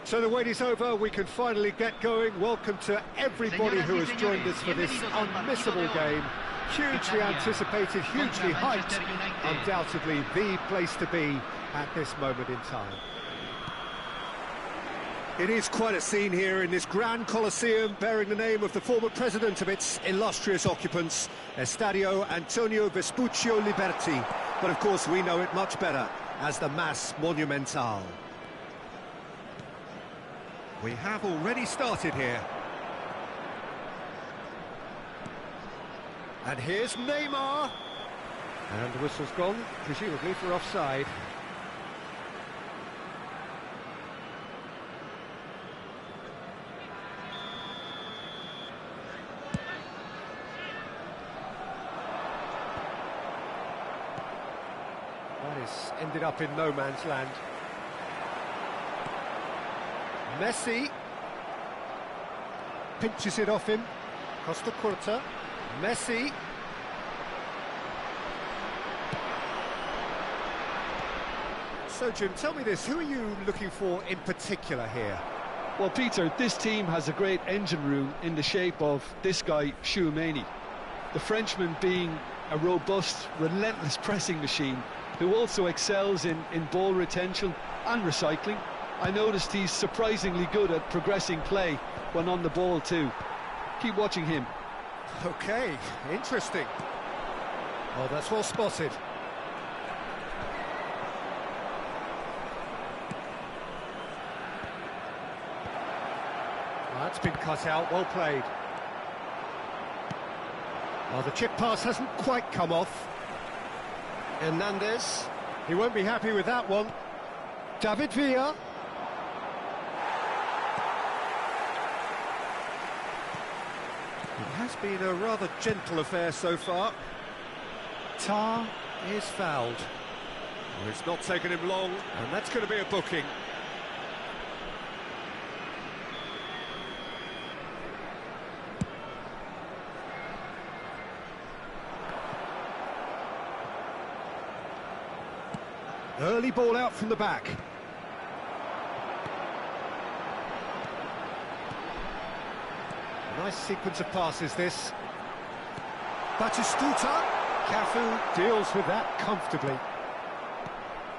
So the wait is over, we can finally get going. Welcome to everybody who has joined us for this unmissable game. Hugely anticipated, hugely hyped, undoubtedly the place to be at this moment in time. It is quite a scene here in this Grand Colosseum, bearing the name of the former president of its illustrious occupants, Estadio Antonio Vespuccio Liberti. But of course we know it much better as the Mas Monumental. We have already started here. And here's Neymar. And the whistle's gone, presumably for offside. That is ended up in no man's land. Messi pinches it off him. Costa Curta. Messi. So Jim, tell me this, who are you looking for in particular here? Well, Peter, this team has a great engine room in the shape of this guy, Tchouaméni. The Frenchman being a robust, relentless pressing machine who also excels in ball retention and recycling. I noticed he's surprisingly good at progressing play when on the ball too. Keep watching him. Okay, interesting. Oh, that's well spotted. Oh, that's been cut out, well played. Oh, the chip pass hasn't quite come off. Hernandez, he won't be happy with that one. David Villa. It has been a rather gentle affair so far. Tar is fouled. Well, it's not taken him long, and that's going to be a booking. Early ball out from the back. Nice sequence of passes, this. Batistuta. Cafu deals with that comfortably.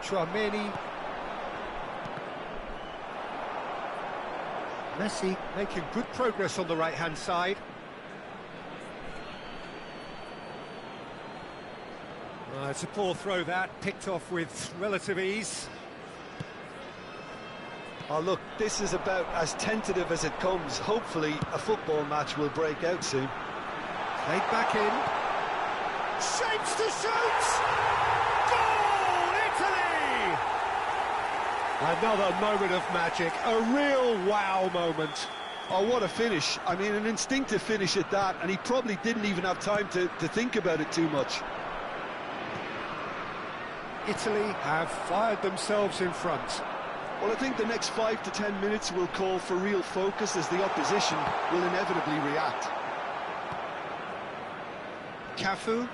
Tchouaméni. Messi making good progress on the right-hand side. It's a poor throw that, picked off with relative ease. Oh look, this is about as tentative as it comes. Hopefully a football match will break out soon. Played back in. Shapes to shoot! Goal, Italy! Another moment of magic, a real wow moment. Oh, what a finish. I mean, an instinctive finish at that, and he probably didn't even have time to think about it too much. Italy have fired themselves in front. Well, I think the next 5 to 10 minutes will call for real focus as the opposition will inevitably react. Cafu.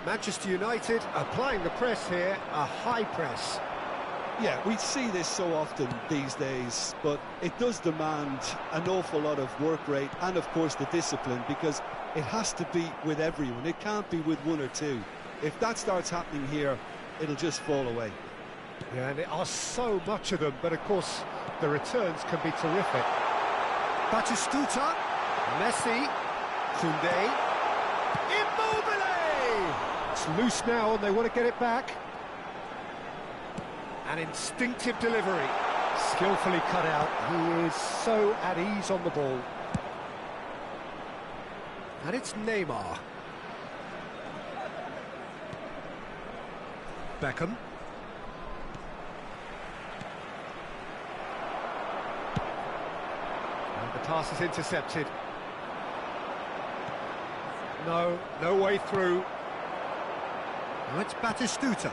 Manchester United applying the press here, a high press. Yeah, we see this so often these days, but it does demand an awful lot of work rate and, of course, the discipline, because it has to be with everyone. It can't be with one or two. If that starts happening here, it'll just fall away. Yeah, and there are so much of them, but of course the returns can be terrific. Batistuta, Messi, Koundé, Immobile! It's loose now and they want to get it back. An instinctive delivery, skillfully cut out. He is so at ease on the ball. And it's Neymar. Beckham. And the pass is intercepted. No way through. Now it's Batistuta.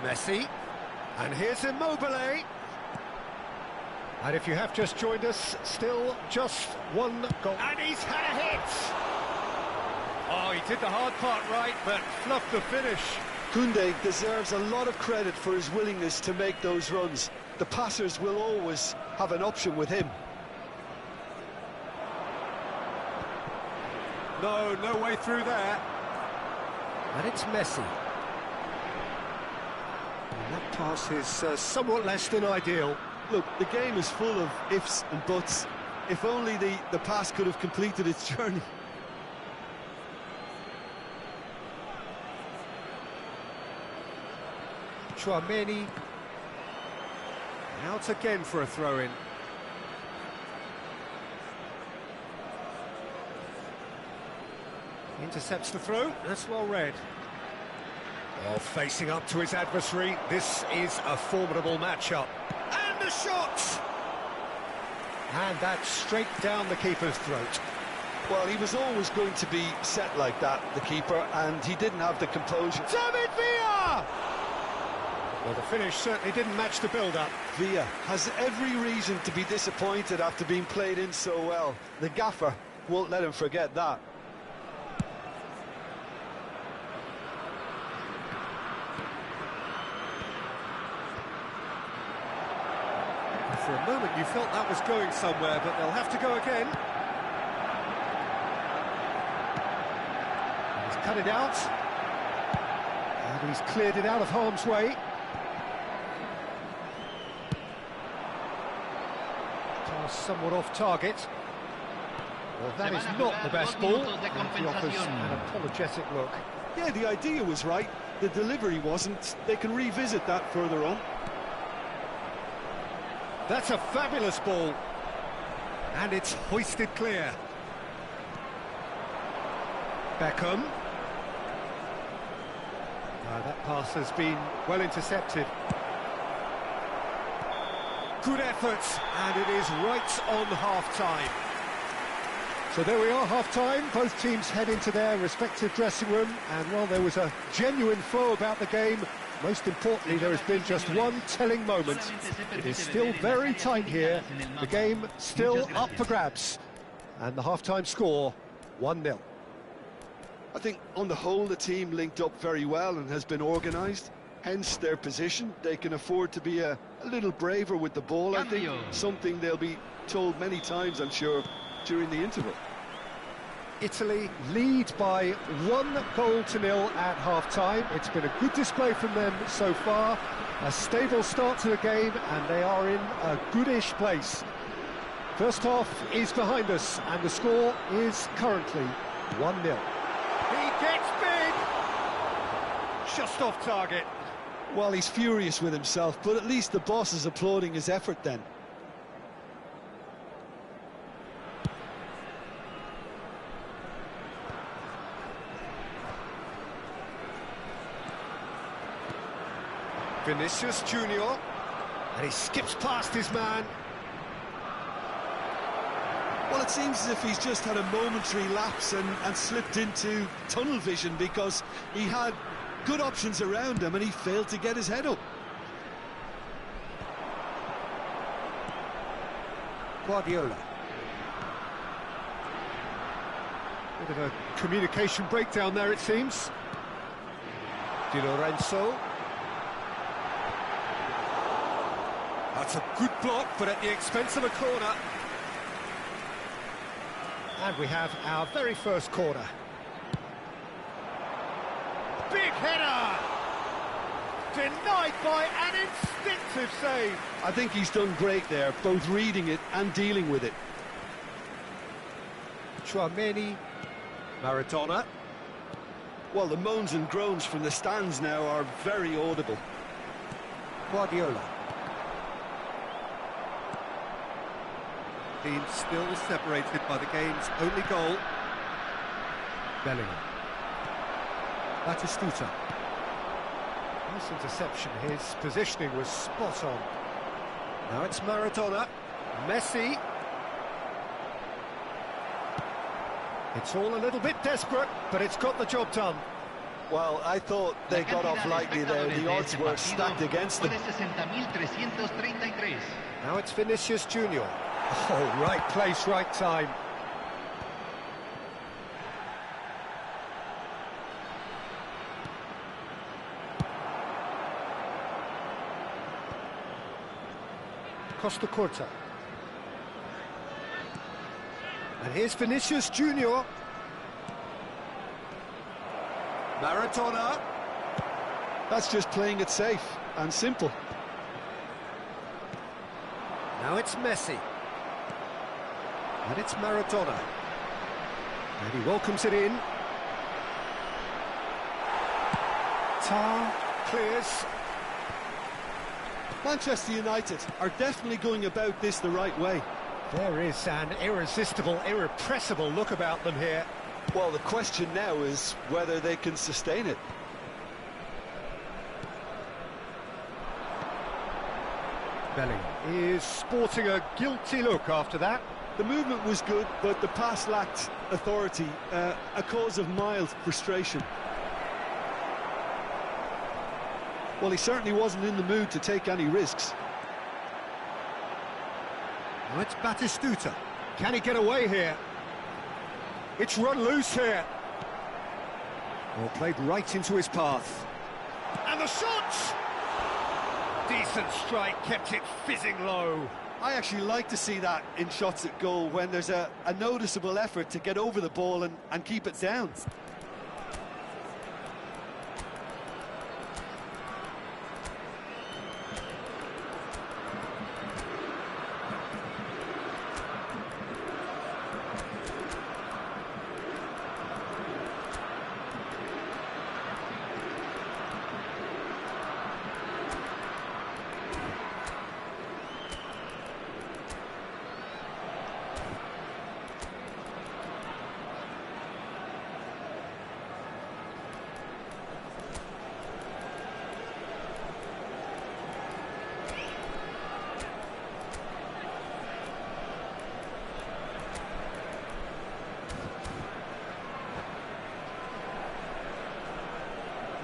Messi. And here's Immobile. And if you have just joined us, still just one goal. And he's had a hit! Oh, he did the hard part right, but fluffed the finish. Koundé deserves a lot of credit for his willingness to make those runs. the passers will always have an option with him. No way through there. And it's Messi. And that pass is somewhat less than ideal. Look, the game is full of ifs and buts. If only the pass could have completed its journey. Tchouaméni. Out again for a throw-in. Intercepts the throw, that's well read. Oh, facing up to his adversary, this is a formidable matchup. And the shot! And that's straight down the keeper's throat. Well, he was always going to be set like that, the keeper, and he didn't have the composure. David Villa! Well, the finish certainly didn't match the build-up. Villa has every reason to be disappointed after being played in so well. The gaffer won't let him forget that. For a moment you felt that was going somewhere, but they'll have to go again. He's cut it out. And he's cleared it out of harm's way. Pass somewhat off target. Well, that is not the best ball. And he offers an apologetic look. Yeah, the idea was right. The delivery wasn't. They can revisit that further on. That's a fabulous ball. And it's hoisted clear. Beckham. That pass has been well intercepted. Good effort, and it is right on half-time. So there we are, half-time. Both teams head into their respective dressing room, and while there was a genuine flow about the game, most importantly, there has been just one telling moment. It is still very tight here. The game still up for grabs. And the half-time score, 1-0. I think, on the whole, the team linked up very well and has been organised. Hence their position. They can afford to be a little braver with the ball, I think. Something they'll be told many times, I'm sure, during the interval. Italy lead by 1-0 at half-time. It's been a good display from them so far. A stable start to the game, and they are in a goodish place. First half is behind us, and the score is currently 1-0. He gets big! Just off target. Well, he's furious with himself, but at least the boss is applauding his effort then. Vinicius Junior, and he skips past his man. Well, it seems as if he's just had a momentary lapse and slipped into tunnel vision, because he had good options around him and he failed to get his head up. Guardiola. Bit of a communication breakdown there, it seems. Di Lorenzo. That's a good block, but at the expense of a corner. And we have our very first corner. Big header! Denied by an instinctive save. I think he's done great there, both reading it and dealing with it. Tchouaméni. Maradona. Well, the moans and groans from the stands now are very audible. Guardiola. Team still separated by the game's only goal. Bellingham. Batistuta. Nice interception. His positioning was spot on. Now it's Maradona. Messi. It's all a little bit desperate, but it's got the job done. Well, I thought they got off lightly there. The odds were stacked against them. Now it's Vinicius Junior. Oh, right place, right time. Costa Curta. And here's Vinicius Junior. Maradona. That's just playing it safe and simple. Now it's Messi. And it's Maradona. And he welcomes it in. Tar clears. Manchester United are definitely going about this the right way. There is an irresistible, irrepressible look about them here. Well, the question now is whether they can sustain it. Bellingham is sporting a guilty look after that. The movement was good, but the pass lacked authority, a cause of mild frustration. Well, he certainly wasn't in the mood to take any risks. Now it's Batistuta. Can he get away here? It's run loose here. Well, played right into his path. And the shot! Decent strike, kept it fizzing low. I actually like to see that in shots at goal, when there's a noticeable effort to get over the ball and keep it down.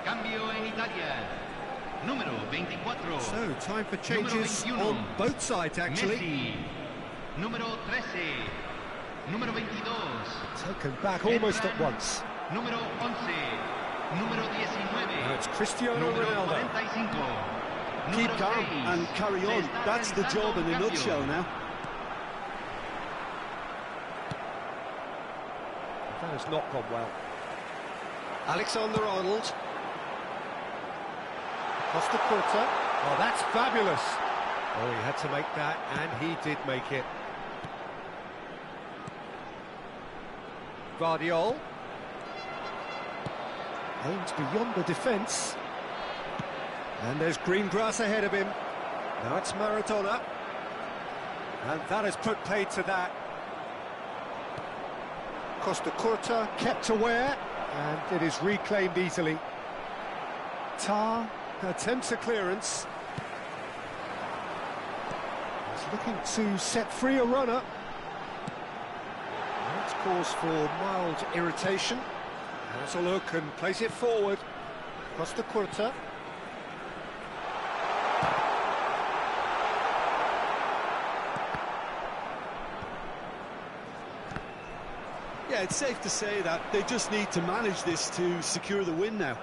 Cambio en Italia. Número 24. So, time for changes on both sides, actually. Messi. Número 13. Número 22. Taken back almost at once. Número 11. Número 19. Now it's Cristiano Número Ronaldo. 45. Keep Número calm 6. and carry on. Se está That's the realizando job in un a cambio. nutshell now. That has not gone well. Alexander-Arnold. Costa Curta. Oh, that's fabulous. Oh, he had to make that, and he did make it. Guardiol. Aims beyond the defence. And there's green grass ahead of him. Now it's Maradona. And that has put paid to that. Costa Curta kept aware, and it is reclaimed easily. Tar attempts a clearance. He's looking to set free a runner. That's cause for mild irritation. Has a look and plays it forward. Costa Curta. Yeah, it's safe to say that they just need to manage this to secure the win now.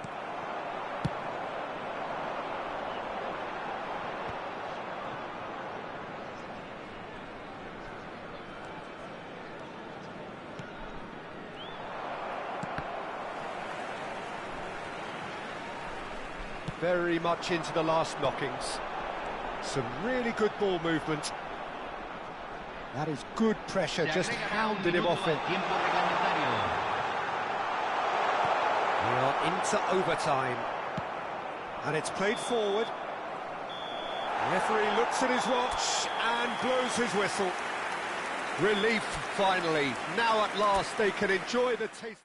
Very much into the last knockings. Some really good ball movement. That is good pressure, just hounding him off it. We are into overtime. And it's played forward. The referee looks at his watch and blows his whistle. Relief, finally. Now at last they can enjoy the taste.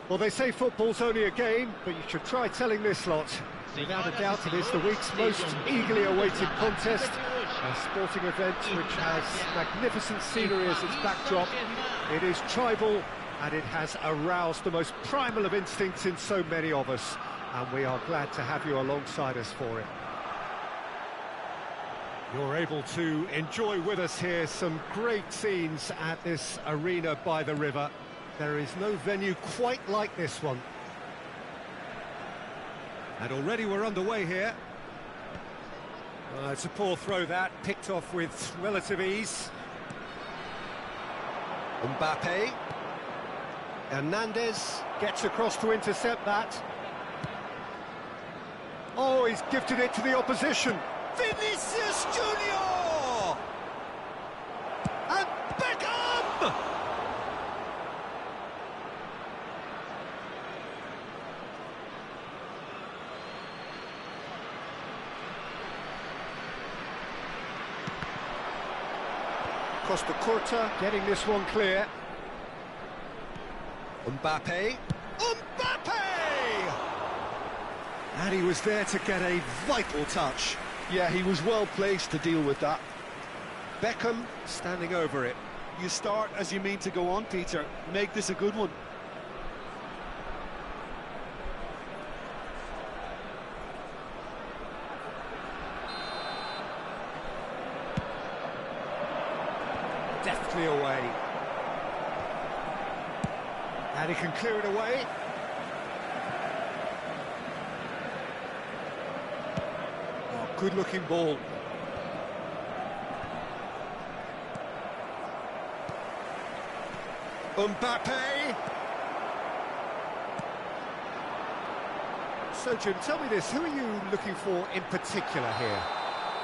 Well, they say football's only a game, but you should try telling this lot. Without a doubt, it is the week's most eagerly awaited contest, a sporting event which has magnificent scenery as its backdrop. It is tribal, and it has aroused the most primal of instincts in so many of us, and we are glad to have you alongside us for it. You're able to enjoy with us here some great scenes at this arena by the river. There is no venue quite like this one. And already we're underway here. It's a poor throw that, picked off with relative ease. Mbappe. Hernandez gets across to intercept that. Oh, he's gifted it to the opposition. Vinicius Junior! And Beckham! Costa Curta getting this one clear. Mbappe. Mbappe! And he was there to get a vital touch. Yeah, he was well placed to deal with that. Beckham standing over it. You start as you mean to go on, Peter. Make this a good one. Deftly away. And he can clear it away. Oh, good-looking ball. Mbappe! So, Jim, tell me this, who are you looking for in particular here?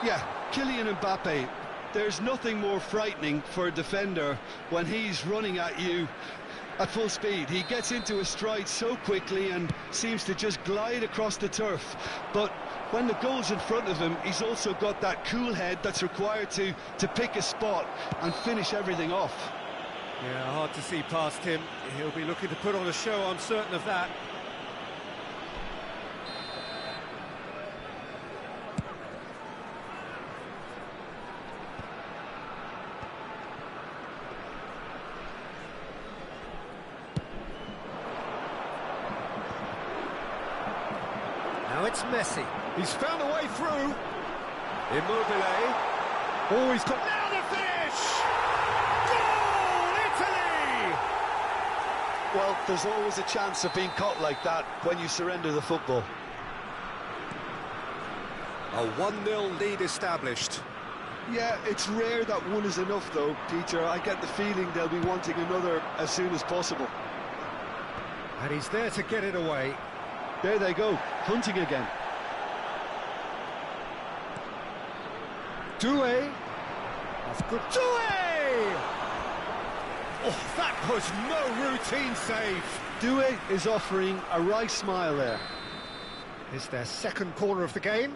Yeah, Kylian Mbappe. There's nothing more frightening for a defender when he's running at you at full speed. He gets into a stride so quickly and seems to just glide across the turf. But when the goal's in front of him, he's also got that cool head that's required to pick a spot and finish everything off. Yeah, hard to see past him. He'll be looking to put on a show, I'm certain of that. Now it's Messi. He's found a way through. Immobile. Oh, he's got... Now the finish! Goal, Italy! Well, there's always a chance of being caught like that when you surrender the football. A 1-0 lead established. Yeah, it's rare that one is enough, though, Peter. I get the feeling they'll be wanting another as soon as possible. And he's there to get it away. There they go, hunting again. Doué. That's good. Doué! Oh, that was no routine save. Doué is offering a wry smile there. It's their second corner of the game.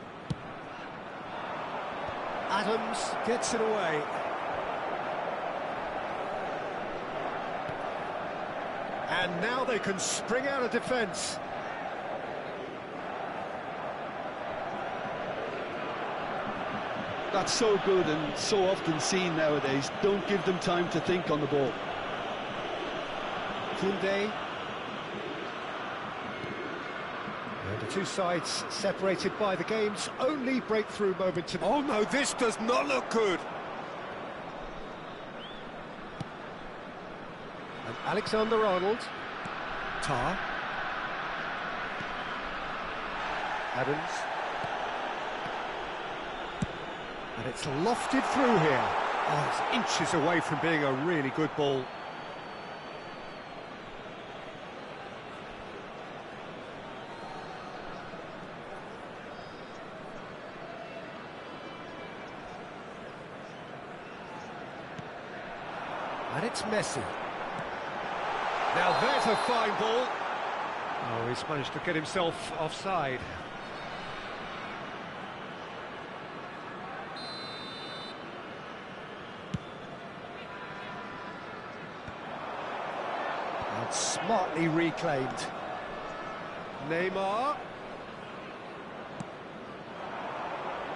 Adams gets it away. And now they can spring out of defence. That's so good and so often seen nowadays. Don't give them time to think on the ball. Koundé. And the two sides separated by the game's only breakthrough moment. Oh no, this does not look good. And Alexander-Arnold. Tar. Adams. And it's lofted through here. Oh, it's inches away from being a really good ball. And it's Messi. Now there's a fine ball. Oh, he's managed to get himself offside. And smartly reclaimed. Neymar.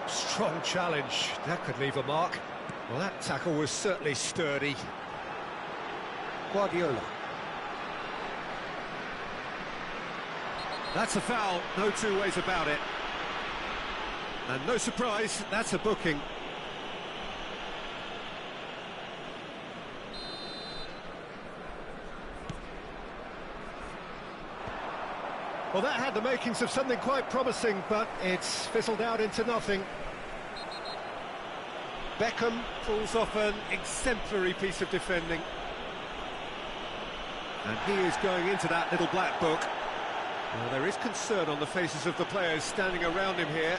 Strong challenge. That could leave a mark. Well, that tackle was certainly sturdy. Guardiola. That's a foul, no two ways about it. And no surprise, that's a booking. Well, that had the makings of something quite promising, but it's fizzled out into nothing. Beckham pulls off an exemplary piece of defending. And he is going into that little black book. Well, there is concern on the faces of the players standing around him here.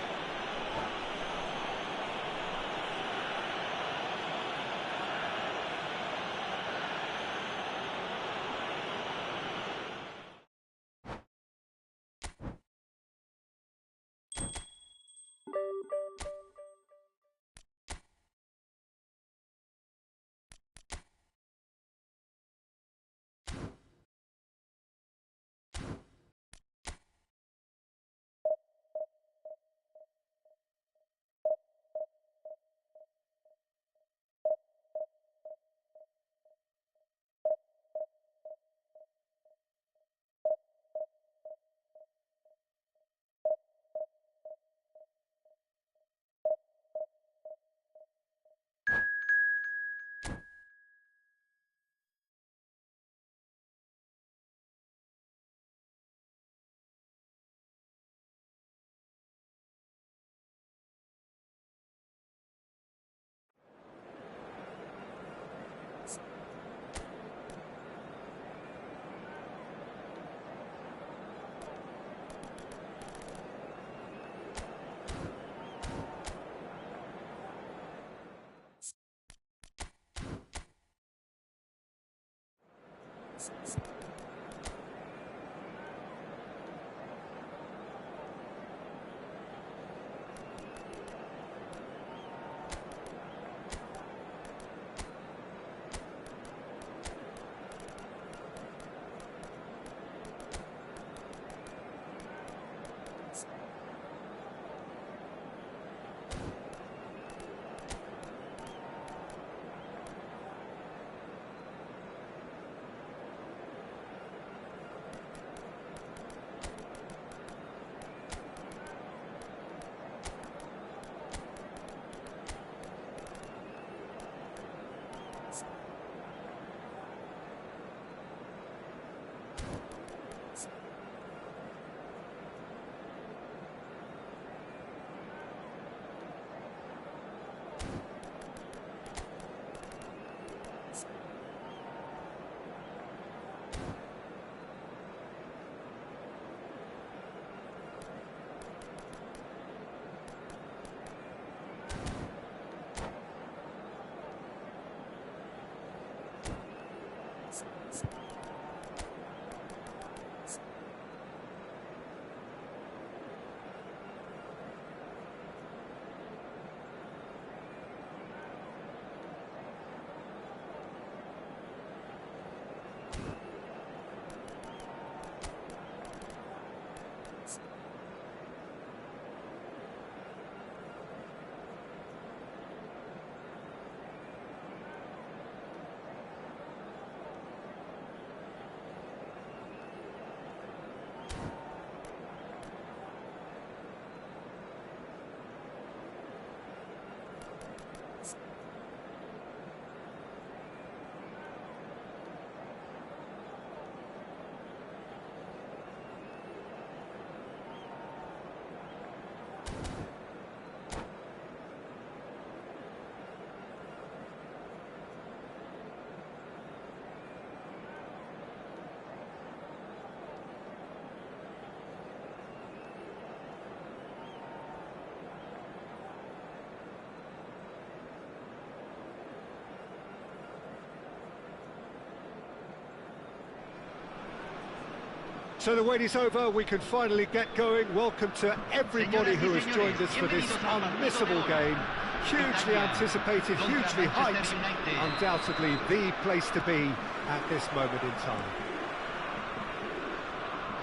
So the wait is over, we can finally get going. Welcome to everybody who has joined us for this unmissable game. Hugely anticipated, hugely hyped, undoubtedly the place to be at this moment in time.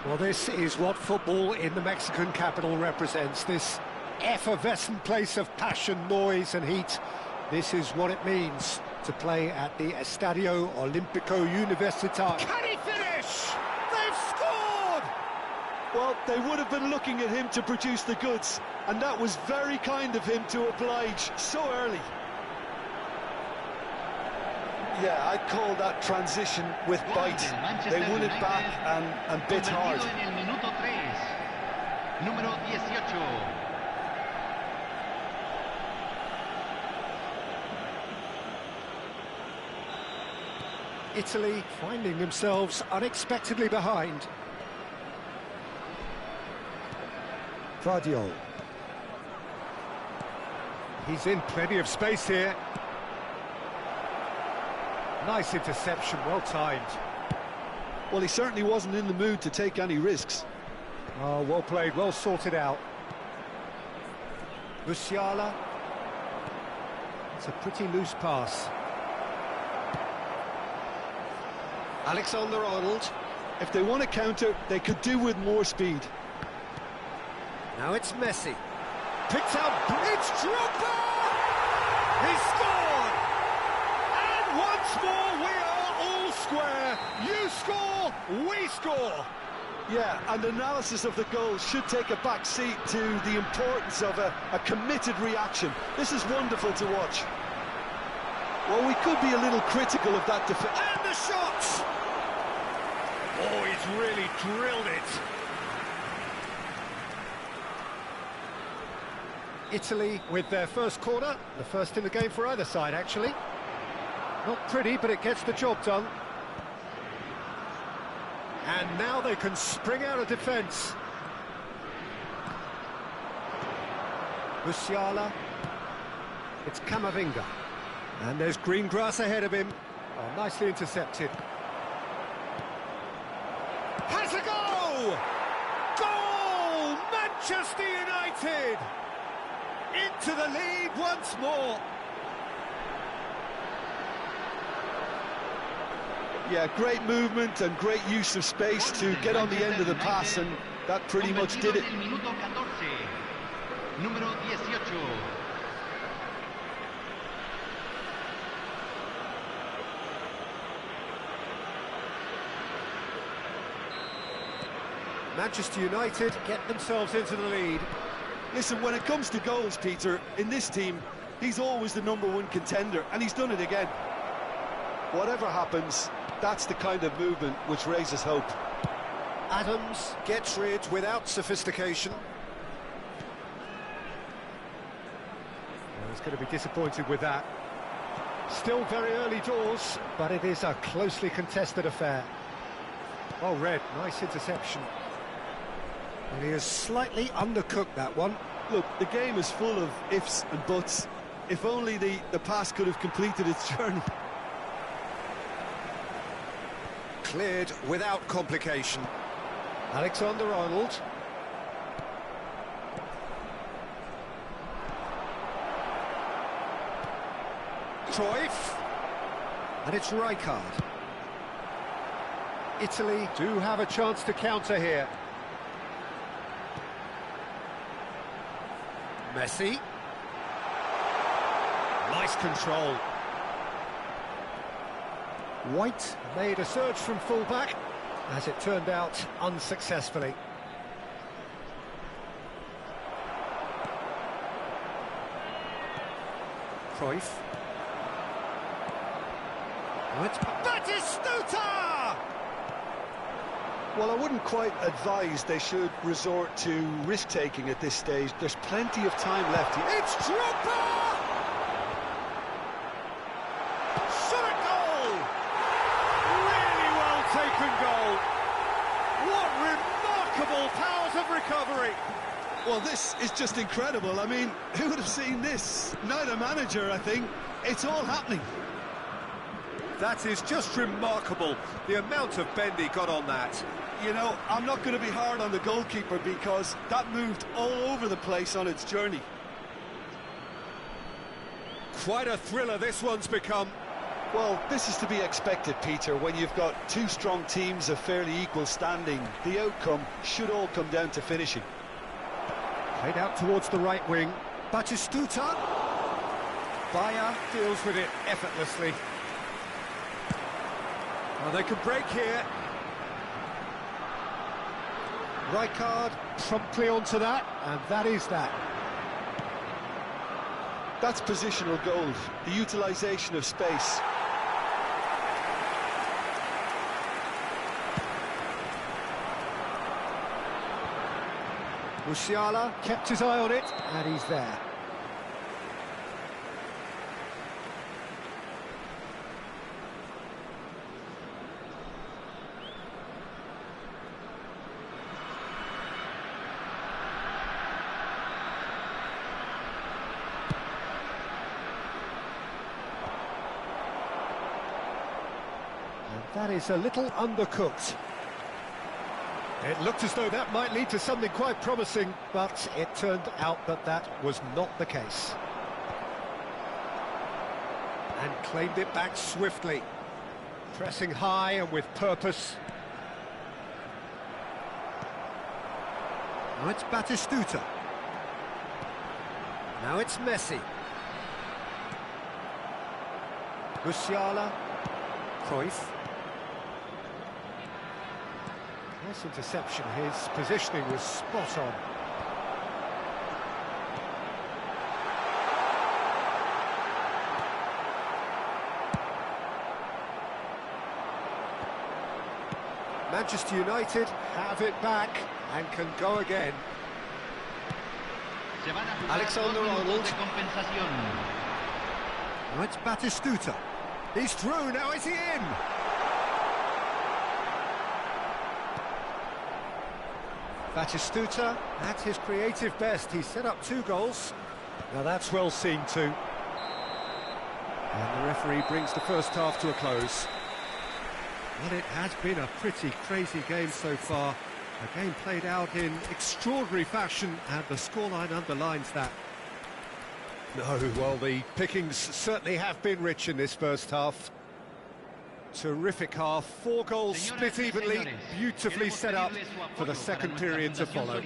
Well, this is what football in the Mexican capital represents, this effervescent place of passion, noise and heat. This is what it means to play at the Estadio Olímpico Universitario. Can he finish? They've scored! Well, they would have been looking at him to produce the goods, and that was very kind of him to oblige so early. Yeah, I'd call that transition with bite. They won it back and bit hard. Número 18. Italy finding themselves unexpectedly behind. Vardiol. He's in plenty of space here. Nice interception, well timed. Well, he certainly wasn't in the mood to take any risks. Oh, well played, well sorted out. Musiala. It's a pretty loose pass. Alexander-Arnold. If they want to counter, they could do with more speed. Now it's Messi. Picked up, it's Drogba! He scored! And once more we are all square. You score, we score. Yeah, and analysis of the goal should take a back seat to the importance of a committed reaction. This is wonderful to watch. Well, we could be a little critical of that defense. And the shot! Oh, he's really drilled it. Italy with their first corner, the first in the game for either side, actually. Not pretty, but it gets the job done. And now they can spring out of defence. Musiala. It's Camavinga. And there's green grass ahead of him. Oh, nicely intercepted. Has a goal! Goal! Manchester United! Into the lead once more. Yeah, great movement and great use of space to get on the end of the pass, and that pretty much did it. Número 18. Manchester United get themselves into the lead. Listen, when it comes to goals, Peter, in this team, he's always the #1 contender, and he's done it again. Whatever happens, that's the kind of movement which raises hope. Adams gets rid without sophistication. Well, he's going to be disappointed with that. Still very early doors, but it is a closely contested affair. Well read, nice interception. And he has slightly undercooked that one. Look, the game is full of ifs and buts. If only the pass could have completed its journey. Cleared without complication. Alexander-Arnold. Cruyff. And it's Rijkaard. Italy do have a chance to counter here. Messi. Nice control. White made a surge from fullback, as it turned out unsuccessfully. Cruyff. Oh, it's Batistuta! Well, I wouldn't quite advise they should resort to risk-taking at this stage. There's plenty of time left here. It's Drogba! Shot a goal! Really well taken goal. What remarkable powers of recovery. Well, this is just incredible. I mean, who would have seen this? Neither manager, I think. It's all happening. That is just remarkable, the amount of bend he got on that. You know, I'm not going to be hard on the goalkeeper because that moved all over the place on its journey. Quite a thriller this one's become. Well, this is to be expected, Peter. When you've got two strong teams of fairly equal standing, the outcome should all come down to finishing. Played out towards the right wing. Batistuta. Bayer deals with it effortlessly. Well, they can break here. Rijkaard promptly onto that, and that is that. That's positional gold, the utilisation of space. Musiala kept his eye on it, and he's there. That is a little undercooked. It looked as though that might lead to something quite promising, but it turned out that that was not the case. And claimed it back swiftly. Pressing high and with purpose. Now it's Batistuta. Now it's Messi. Musiala. Cruyff. Nice interception, his positioning was spot on. Manchester United have it back and can go again. Alexander-Arnold. Now it's Batistuta. He's through, now is he in? Batistuta at his creative best. He set up 2 goals. Now that's well seen too. And the referee brings the first half to a close. Well, it has been a pretty crazy game so far. A game played out in extraordinary fashion, and the scoreline underlines that. No, well, the pickings certainly have been rich in this first half. Terrific half, 4 goals split evenly, beautifully set up for the second period to follow.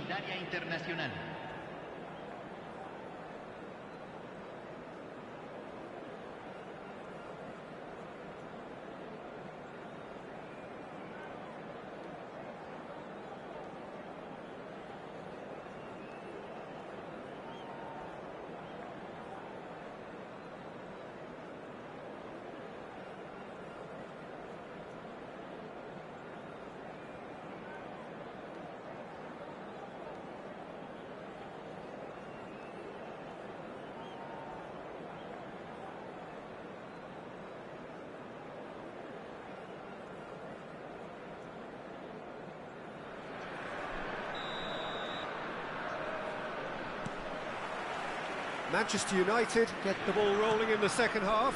Manchester United get the ball rolling in the second half.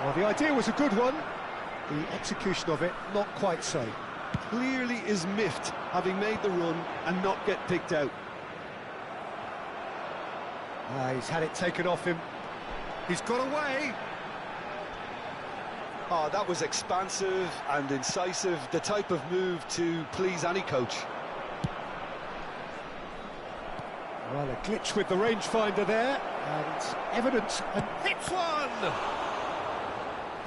Well, the idea was a good one. The execution of it, not quite so. Clearly is miffed, having made the run and not get picked out. He's had it taken off him. He's got away. Oh, that was expansive and incisive, the type of move to please any coach. Well, a glitch with the rangefinder there, and evident, and hits one!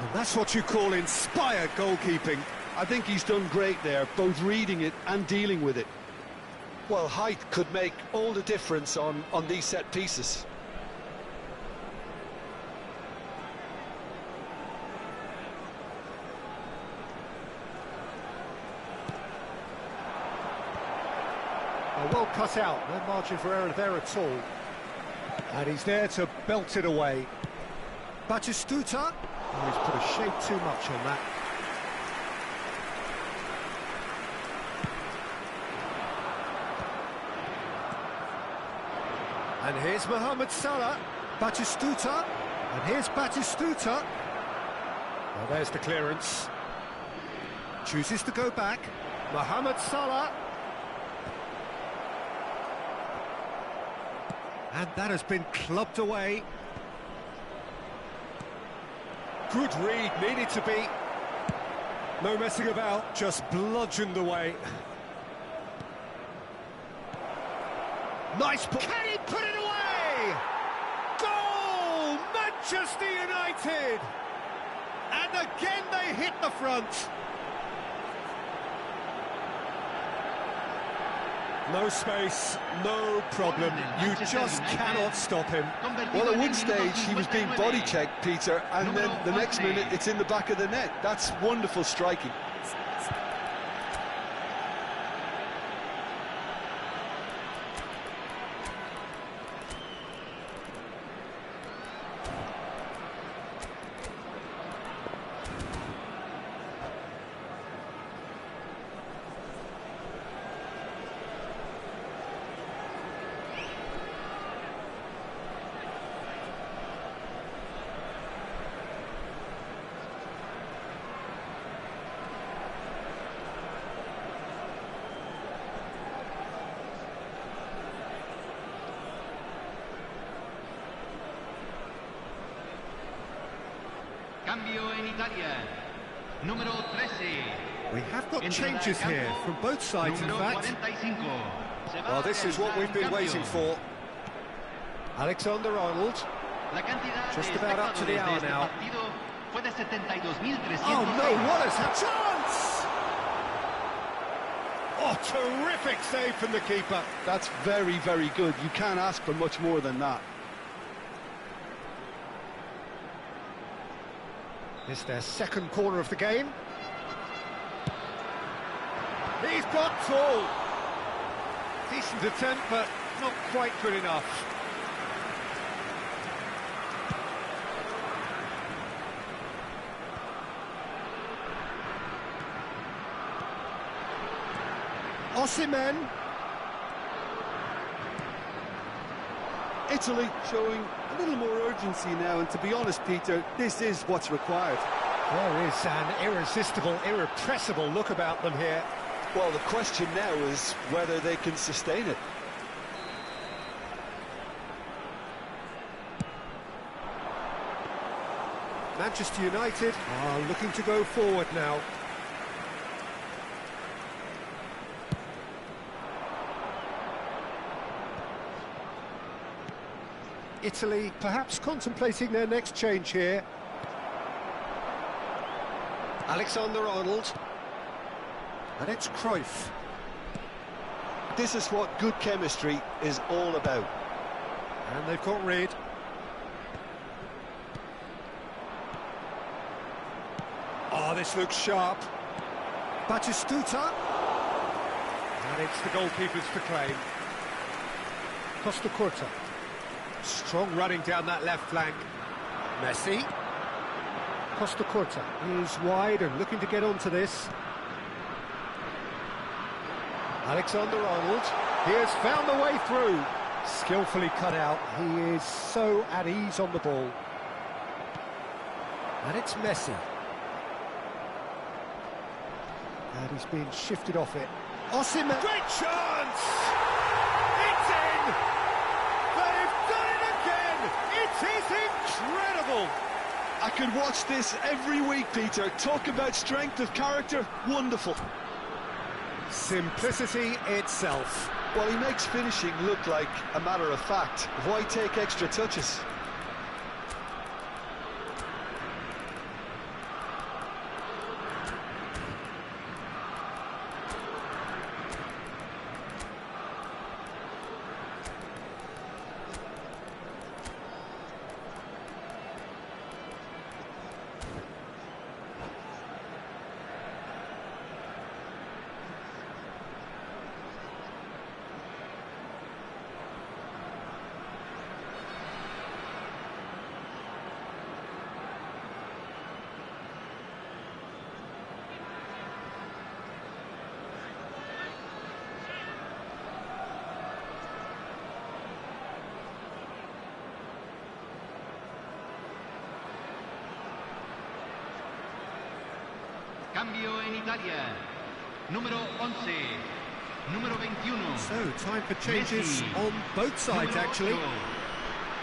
And that's what you call inspired goalkeeping. I think he's done great there, both reading it and dealing with it. Well, height could make all the difference on these set pieces. Well cut out, no margin for error there at all. And he's there to belt it away. Batistuta, oh, he's put a shade too much on that. And here's Mohamed Salah. Batistuta, and here's Batistuta. Well, there's the clearance. Chooses to go back. Mohamed Salah. And that has been clubbed away. Good read, needed to be. No messing about, just bludgeoned away. Nice put. Can he put it away? Goal! Manchester United! And again they hit the front. No space, no problem. You just cannot stop him. Well, at one stage he was being body checked, Peter, and then the next minute it's in the back of the net. That's wonderful striking. Cambio en Italia. Número 13. We have got changes here from both sides, in fact. 45. Well, this is what we've been waiting for. Alexander-Arnold. Just about up to the hour now. Oh no, what a chance! Oh, terrific save from the keeper. That's very, very good. You can't ask for much more than that. It's their second corner of the game. He's got tall. Decent attempt, but not quite good enough. Osimhen. Italy showing a little more urgency now, and to be honest, Peter, this is what's required. There is an irresistible, irrepressible look about them here. Well, the question now is whether they can sustain it. Manchester United are looking to go forward now. Italy perhaps contemplating their next change here. Alexander-Arnold. And it's Cruyff. This is what good chemistry is all about. And they've got rid. Oh, this looks sharp. Batistuta. And it's the goalkeepers to claim. Costa Curta. Strong running down that left flank. Messi. Costa Curta is wide and looking to get onto this. Alexander-Arnold. He has found the way through. Skillfully cut out. He is so at ease on the ball. And it's Messi. And he's being shifted off it. Osimhen. Great chance! It's in! They've done it again! It is incredible! I could watch this every week, Peter. Talk about strength of character. Wonderful. Simplicity itself. Well, he makes finishing look like a matter of fact. Why take extra touches? Cambio en Italia. Número 11. Número 21. So, time for changes Messi. on both sides, Número actually.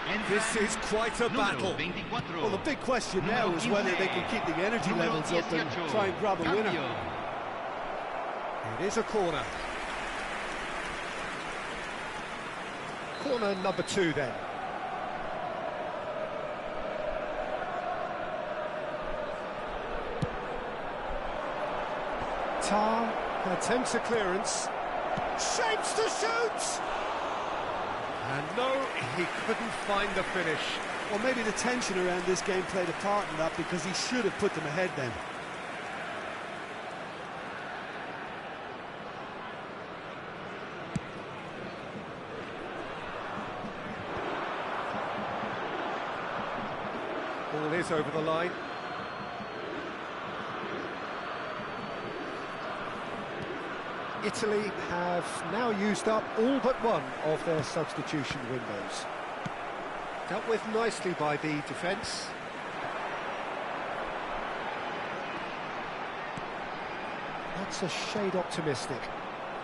8. This is quite a battle. 24. Well, the big question now is whether they can keep the energy levels up and try and grab a winner. Cambio. It is a corner. Corner number 2 then. Tar attempts a clearance. Shapes to shoot! And no, he couldn't find the finish. Well, maybe the tension around this game played a part in that, because he should have put them ahead then. Ball is over the line. Italy have now used up all but one of their substitution windows. Dealt with nicely by the defence. That's a shade optimistic.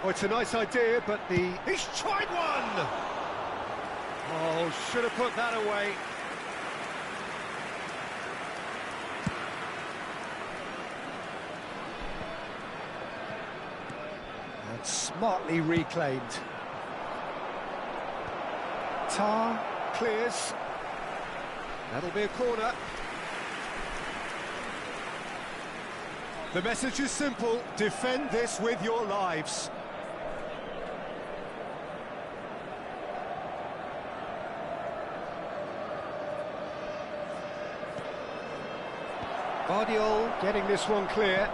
Oh, it's a nice idea, but he's tried one! Oh, should have put that away. And smartly reclaimed. Tar clears. That'll be a corner. The message is simple: defend this with your lives. Guardiola getting this one clear.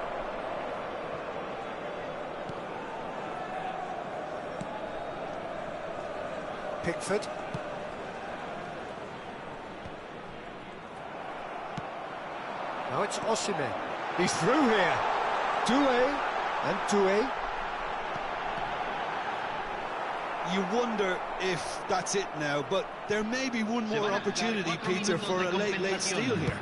Pickford. Now it's Osimhen. He's through here. Doué and Doué. You wonder if that's it now, but there may be one more opportunity, Peter, for a late steal here.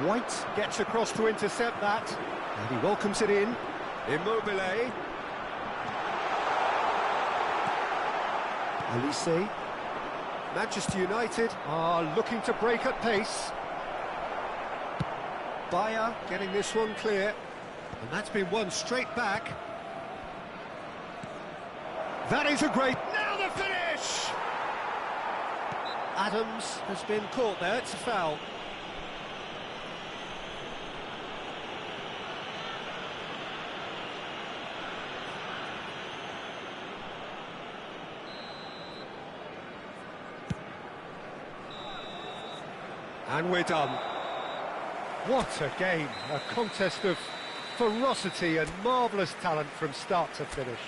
White gets across to intercept that, and he welcomes it in. Immobile. Elise. Manchester United are looking to break at pace. Bayer getting this one clear, and that's been won straight back. That is a great... Now the finish! Adams has been caught there, it's a foul. And we're done. What a game, a contest of ferocity and marvellous talent from start to finish.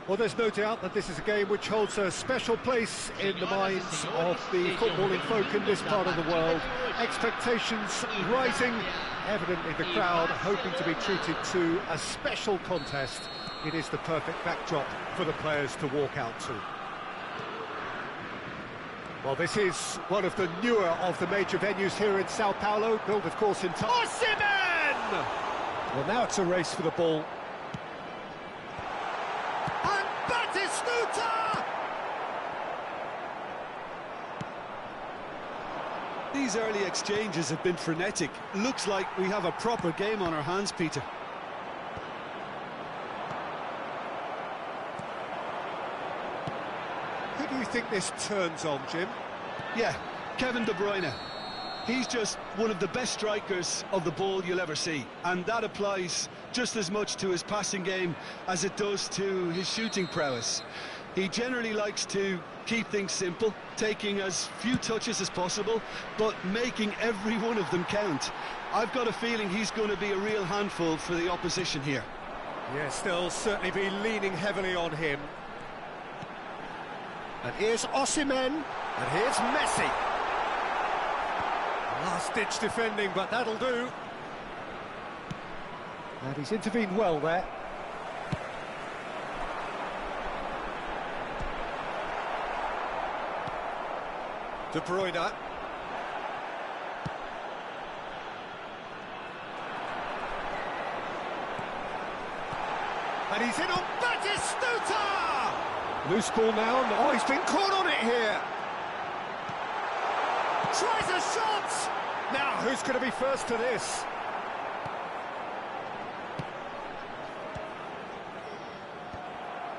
Well, there's no doubt that this is a game which holds a special place in the minds of the footballing folk in this part of the world. Expectations rising, evident in the crowd, hoping to be treated to a special contest. It is the perfect backdrop for the players to walk out to. Well, this is one of the newer of the major venues here in Sao Paulo, built, of course, in time. Osimhen! Well, now it's a race for the ball. And Batistuta! These early exchanges have been frenetic. Looks like we have a proper game on our hands, Peter. Who do you think this turns on, Jim? Yeah, Kevin De Bruyne. He's just one of the best strikers of the ball you'll ever see, and that applies just as much to his passing game as it does to his shooting prowess. He generally likes to keep things simple, taking as few touches as possible, but making every one of them count. I've got a feeling he's going to be a real handful for the opposition here. Yes, they'll certainly be leaning heavily on him. And here's Osimhen, and here's Messi. Last-ditch defending, but that'll do. And he's intervened well there. De Bruyne. And he's in on Batistuta! Loose ball now, and oh, he's been caught on it here. Tries a shot! Now, who's going to be first to this?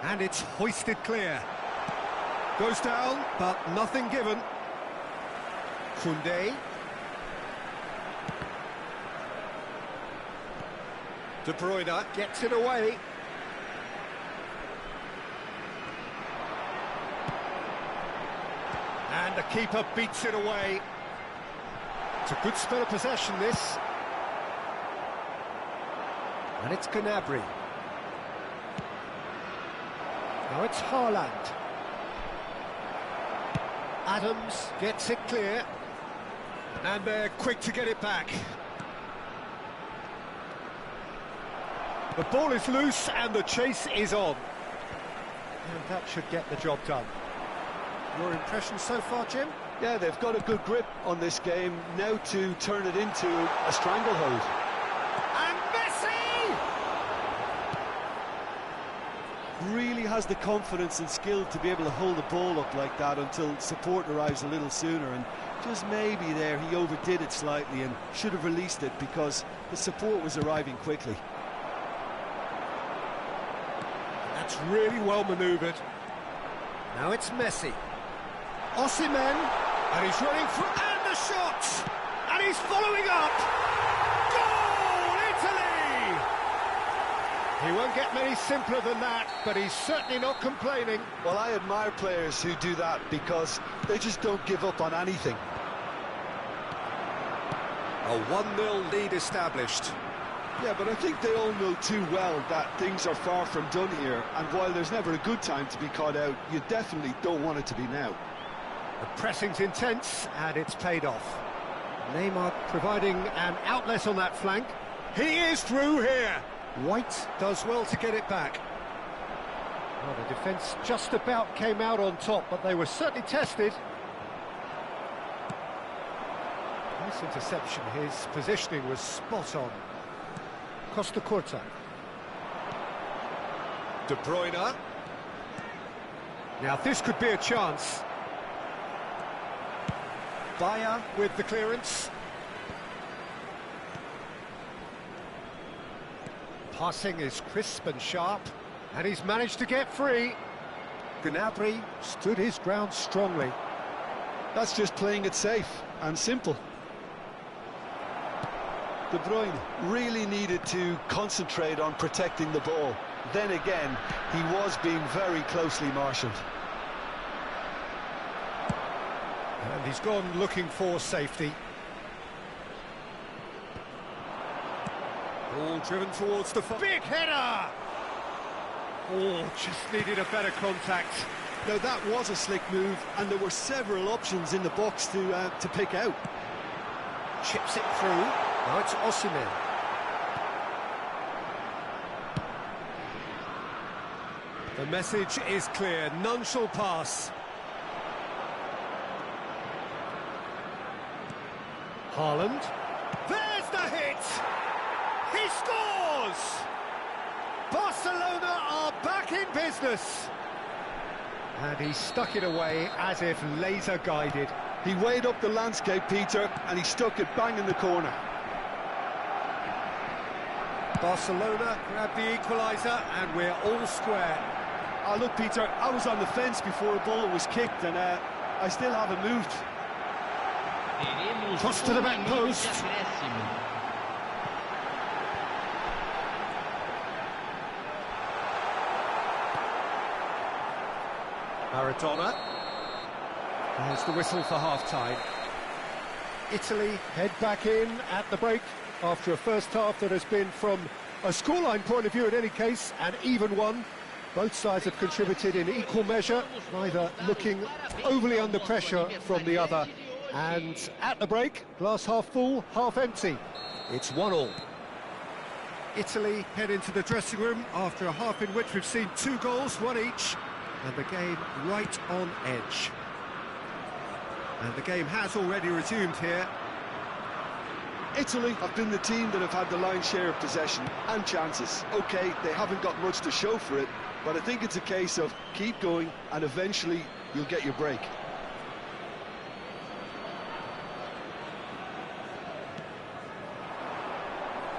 And it's hoisted clear. Goes down, but nothing given. Koundé. De Bruyne gets it away. And the keeper beats it away. It's a good spell of possession, this. And it's Gnabry. Now it's Haaland. Adams gets it clear. And they're quick to get it back. The ball is loose and the chase is on. And that should get the job done. Your impression so far, Jim? Yeah, they've got a good grip on this game, now to turn it into a stranglehold. And Messi! Really has the confidence and skill to be able to hold the ball up like that until support arrives a little sooner, and just maybe there he overdid it slightly and should have released it because the support was arriving quickly. That's really well manoeuvred. Now it's Messi. Osimhen, and he's running through, and the shot! And he's following up! Goal, Italy! He won't get many simpler than that, but he's certainly not complaining. Well, I admire players who do that because they just don't give up on anything. A 1-0 lead established. Yeah, but I think they all know too well that things are far from done here, and while there's never a good time to be caught out, you definitely don't want it to be now. The pressing's intense, and it's paid off. Neymar providing an outlet on that flank. He is through here. White does well to get it back. Well, the defence just about came out on top, but they were certainly tested. Nice interception. His positioning was spot on. Costa Curta. De Bruyne. Now this could be a chance. Bayer with the clearance. Passing is crisp and sharp, and he's managed to get free. Gnabry stood his ground strongly. That's just playing it safe and simple. De Bruyne really needed to concentrate on protecting the ball. Then again, he was being very closely marshalled. And he's gone looking for safety. Ball driven towards the big header! Oh, just needed a better contact. Now that was a slick move, and there were several options in the box to pick out. Chips it through. Now it's Osimhen. The message is clear, none shall pass. Haaland. There's the hit! He scores! Barcelona are back in business. And he stuck it away as if laser guided. He weighed up the landscape, Peter, and he stuck it bang in the corner. Barcelona grabbed the equaliser and we're all square. Look, Peter, I was on the fence before a ball was kicked, and I still haven't moved. Toss to the back post. Maradona. There's the whistle for half-time. Italy head back in at the break after a first half that has been, from a scoreline point of view in any case, an even one. Both sides have contributed in equal measure, neither looking overly under pressure from the other. And at the break, glass half full, half empty. It's 1-1. Italy head into the dressing room after a half in which we've seen 2 goals, 1 each, and the game right on edge. And the game has already resumed here. Italy have been the team that have had the lion's share of possession and chances. OK, they haven't got much to show for it, but I think it's a case of keep going and eventually you'll get your break.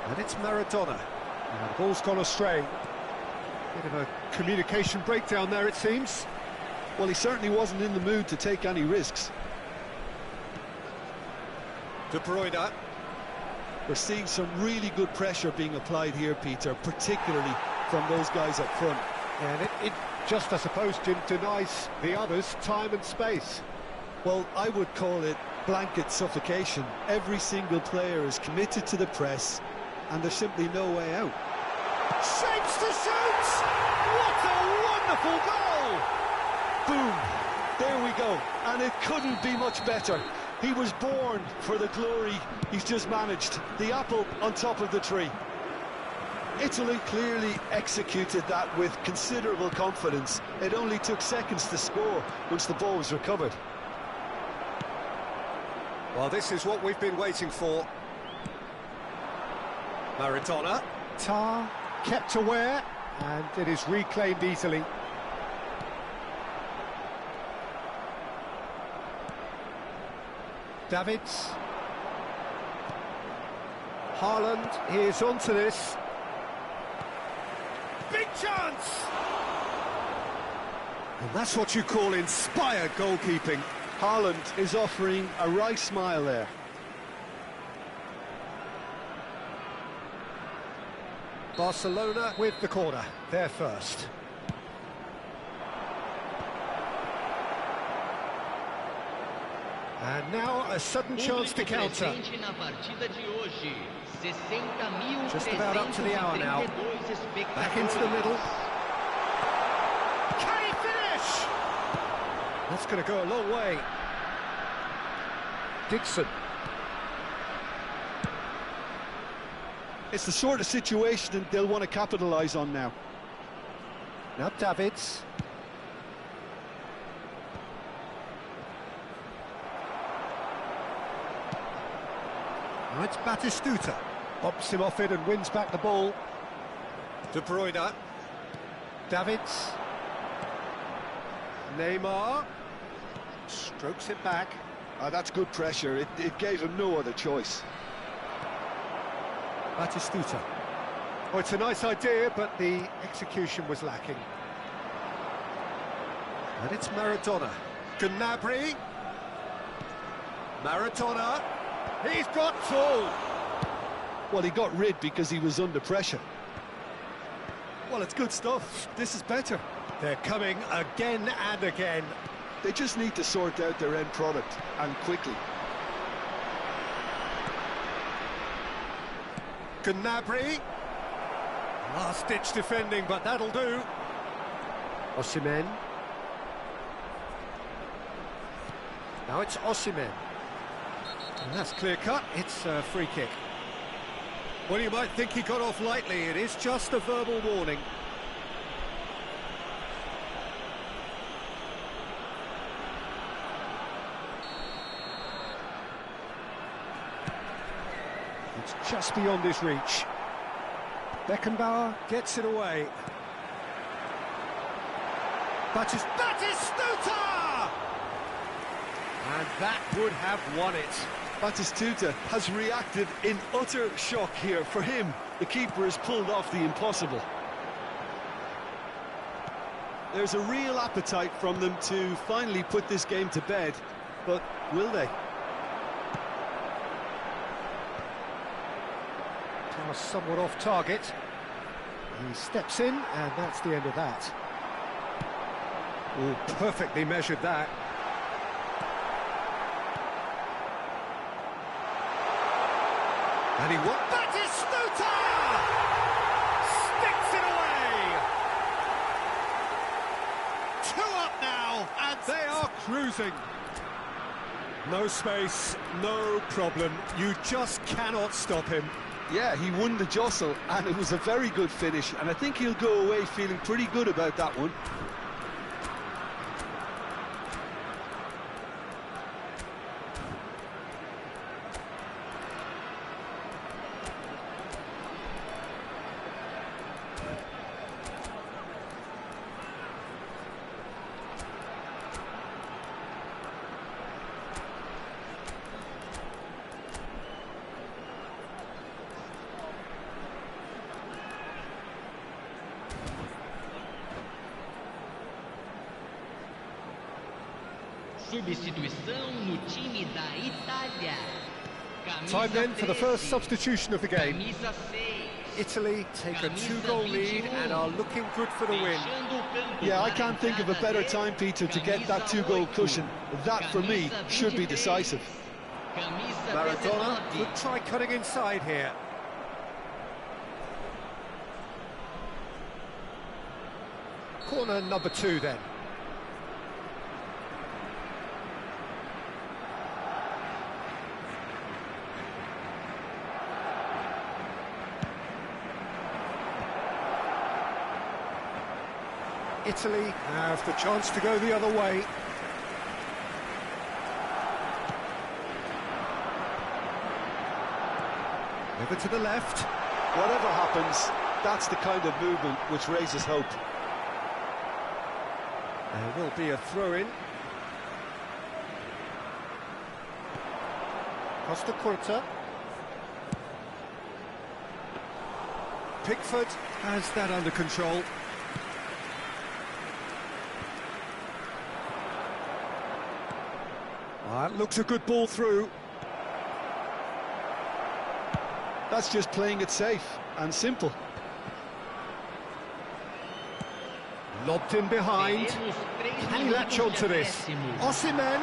And it's Maradona. And the ball's gone astray. Bit of a communication breakdown there, it seems. Well, he certainly wasn't in the mood to take any risks. De Bruyne. We're seeing some really good pressure being applied here, Peter, particularly from those guys up front. And it just, I suppose, Jim, denies the others time and space. Well, I would call it blanket suffocation. Every single player is committed to the press, and there's simply no way out. Shapes to shoot! What a wonderful goal! Boom! There we go. And it couldn't be much better. He was born for the glory he's just managed. The apple on top of the tree. Italy clearly executed that with considerable confidence. It only took seconds to score once the ball was recovered. Well, this is what we've been waiting for. Maradona. Tar kept aware, and it is reclaimed easily. Davids. Haaland, he is onto this. Big chance! And that's what you call inspired goalkeeping. Haaland is offering a wry smile there. Barcelona with the corner, they're first. And now a sudden chance to counter. Just about up to the hour now. Back into the middle. Can he finish? That's going to go a long way. Dixon. It's the sort of situation that they'll want to capitalise on now. Now Davids. Now it's Batistuta. Bops him off it and wins back the ball. De Bruyne. Davids. Neymar. Strokes it back. That's good pressure. It gave him no other choice. Batistuta. Oh, it's a nice idea, but the execution was lacking. And it's Maradona. Gnabry. Maradona. He's got full. Well, he got rid because he was under pressure. Well, it's good stuff. This is better. They're coming again and again. They just need to sort out their end product, and quickly. Gnabry. Last-ditch defending, but that'll do. Osimhen. Now it's Osimhen. And that's clear cut, it's a free kick. Well, you might think he got off lightly, it is just a verbal warning. It's just beyond his reach. Beckenbauer gets it away. Batistuta! And that would have won it. Batistuta has reacted in utter shock here. For him, the keeper has pulled off the impossible. There's a real appetite from them to finally put this game to bed, but will they? Pass somewhat off target. He steps in, and that's the end of that. Oh, perfectly measured that. And he won. Batistuta! Sticks it away! 2 up now, and they are cruising. No space, no problem. You just cannot stop him. Yeah, he won the jostle, and it was a very good finish, and I think he'll go away feeling pretty good about that one. Substituição no time da Itália. Time then for the first substitution of the game. Camisa 6. Italy take a 2-goal lead and are looking good for the win. Yeah, I can't think of a better time, Peter, to get that 2-goal cushion. That, for me, should be decisive. Maradona could try cutting inside here. Corner number 2 then. Italy have the chance to go the other way. Over to the left. Whatever happens, that's the kind of movement which raises hope. There will be a throw-in. Costa Curta. Pickford has that under control. That looks a good ball through. That's just playing it safe and simple. Lobbed in behind. Can he latch onto this? Osimhen.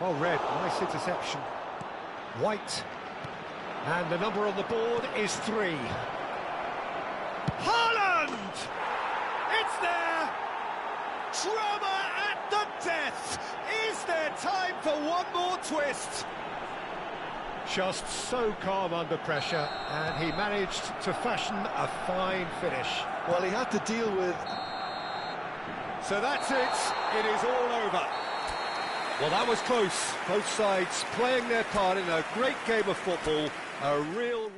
Well read, nice interception. White. And the number on the board is 3. Haaland! It's there! Drama at the death! Is there time for one more twist? Just so calm under pressure, and he managed to fashion a fine finish. Well, he had to deal with... So that's it, it is all over. Well, that was close. Both sides playing their part in a great game of football, a real...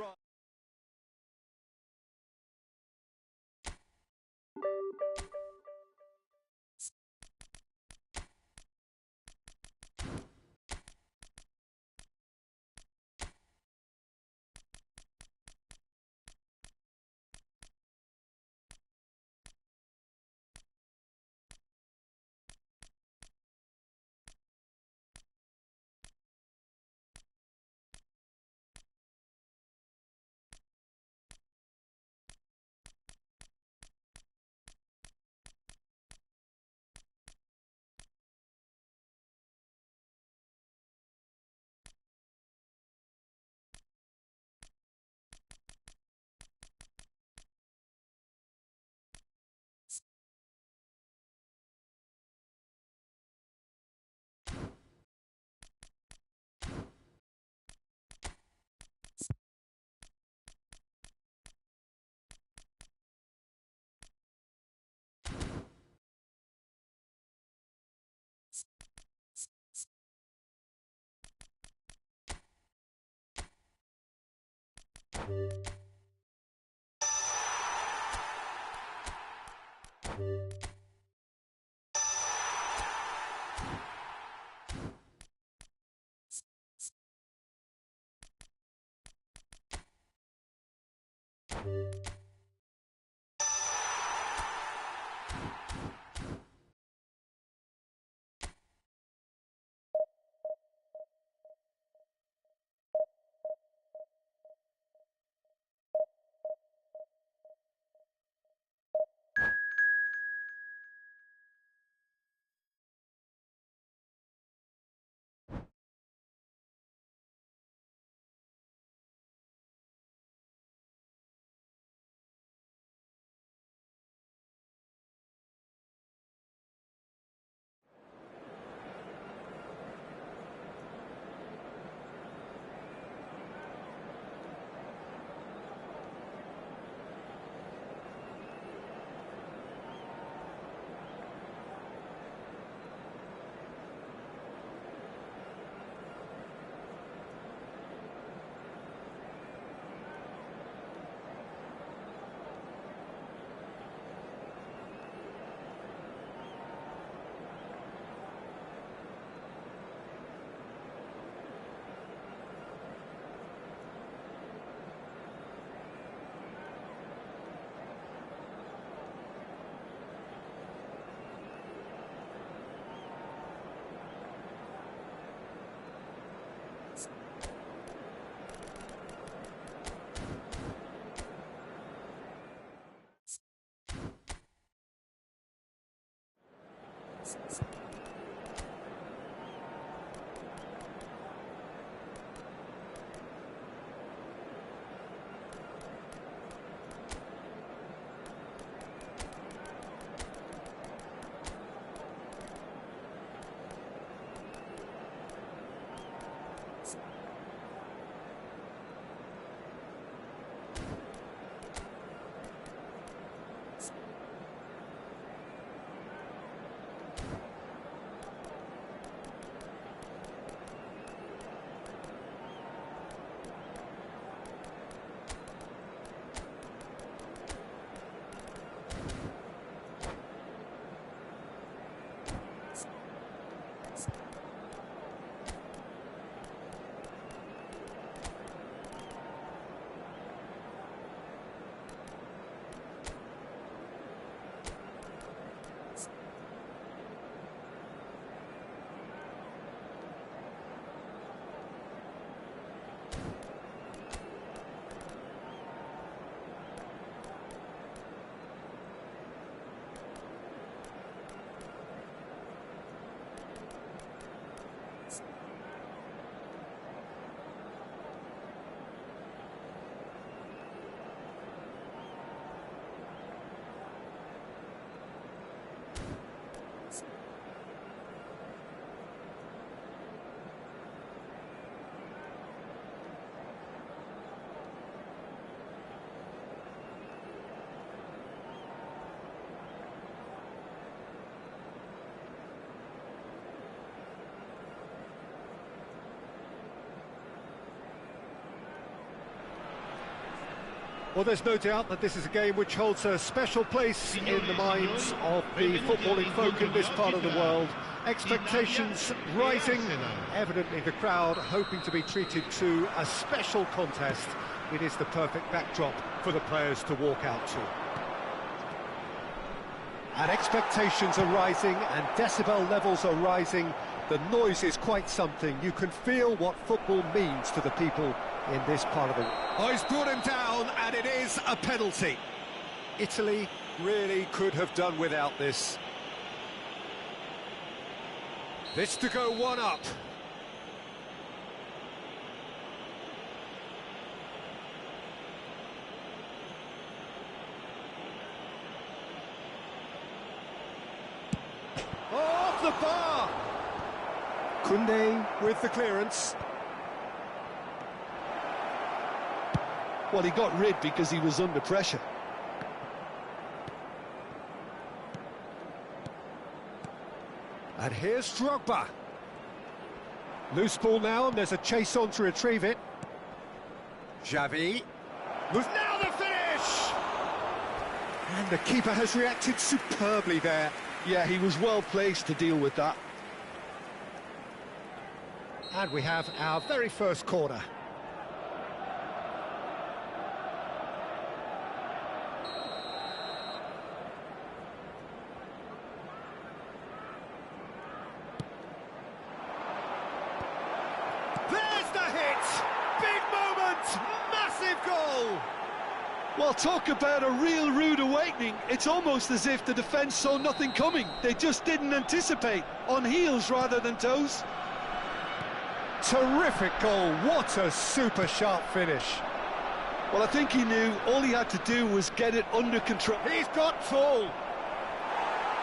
Well, there's no doubt that this is a game which holds a special place in the minds of the footballing folk in this part of the world. Expectations rising, evidently the crowd hoping to be treated to a special contest. It is the perfect backdrop for the players to walk out to. And expectations are rising and decibel levels are rising. The noise is quite something. You can feel what football means to the people in this part of the world. Oh, he's brought him down, and it is a penalty. Italy really could have done without this. This to go one up. Oh, off the bar! Koundé with the clearance. Well, he got rid because he was under pressure. And here's Drogba. Loose ball now, and there's a chase on to retrieve it. Xavi. Was now the finish! And the keeper has reacted superbly there. Yeah, he was well placed to deal with that. And we have our very first corner. There's the hit! Big moment! Massive goal! Well, talk about a real rude awakening. It's almost as if the defence saw nothing coming. They just didn't anticipate, on heels rather than toes. Terrific goal, what a super sharp finish. Well, I think he knew all he had to do was get it under control. He's got tall.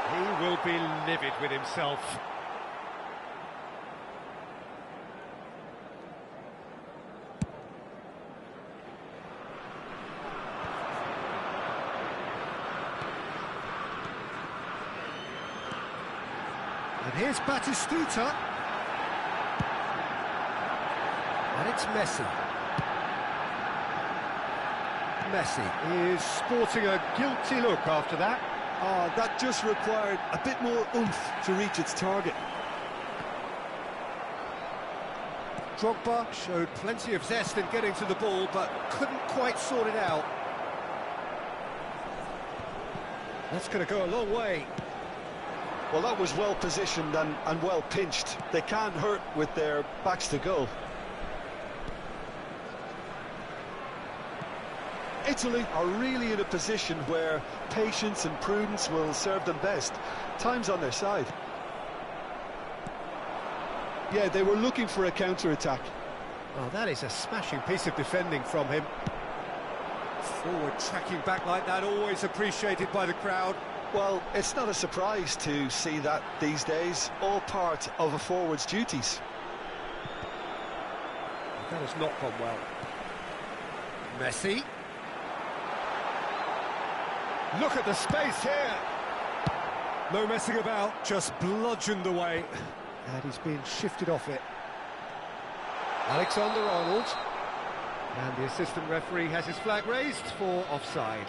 He will be livid with himself. And here's Batistuta. And it's Messi. Messi is sporting a guilty look after that. Oh, that just required a bit more oomph to reach its target. Drogba showed plenty of zest in getting to the ball, but couldn't quite sort it out. That's going to go a long way. Well, that was well positioned and well pinched. They can't hurt with their backs to goal. Italy are really in a position where patience and prudence will serve them best. Time's on their side. Yeah, they were looking for a counter-attack. Oh, that is a smashing piece of defending from him. Forward tracking back like that, always appreciated by the crowd. Well, it's not a surprise to see that these days, all part of a forward's duties. That has not gone well. Messi. Look at the space here. No messing about, just bludgeoned away. And he's been shifted off it. Alexander-Arnold. And the assistant referee has his flag raised for offside.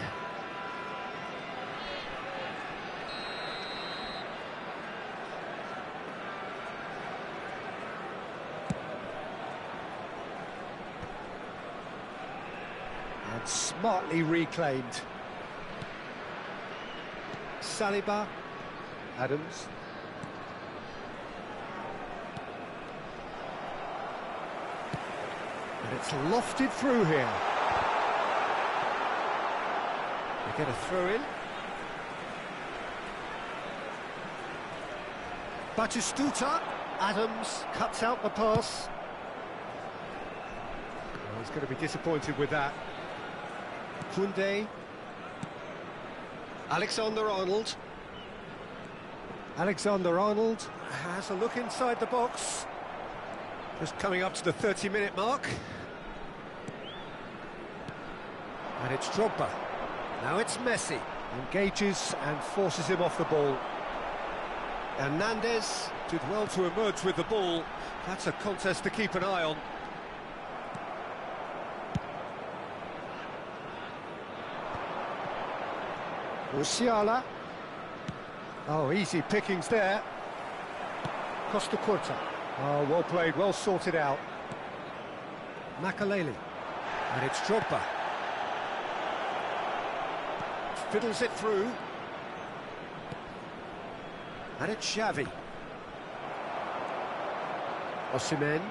And smartly reclaimed. Saliba, Adams. And it's lofted through here. They get a throw in. Batistuta, Adams cuts out the pass. Oh, he's going to be disappointed with that. Koundé. Alexander-Arnold. Alexander-Arnold has a look inside the box. Just coming up to the 30-minute mark. And it's Drogba. Now it's Messi. Engages and forces him off the ball. Hernandez did well to emerge with the ball. That's a contest to keep an eye on. Musiala. Oh, easy pickings there. Costa Curta. Oh, well played, well sorted out. Makaleli. And it's Drogba. Fiddles it through. And it's Xavi. Osimhen.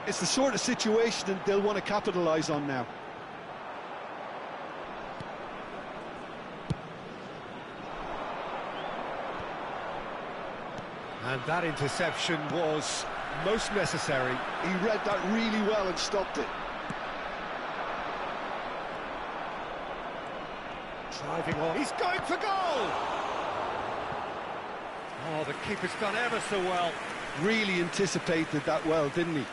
It's the sort of situation that they'll want to capitalise on now. And that interception was most necessary. He read that really well and stopped it. Driving on. He's going for goal! Oh, the keeper's done ever so well. Really anticipated that well, didn't he?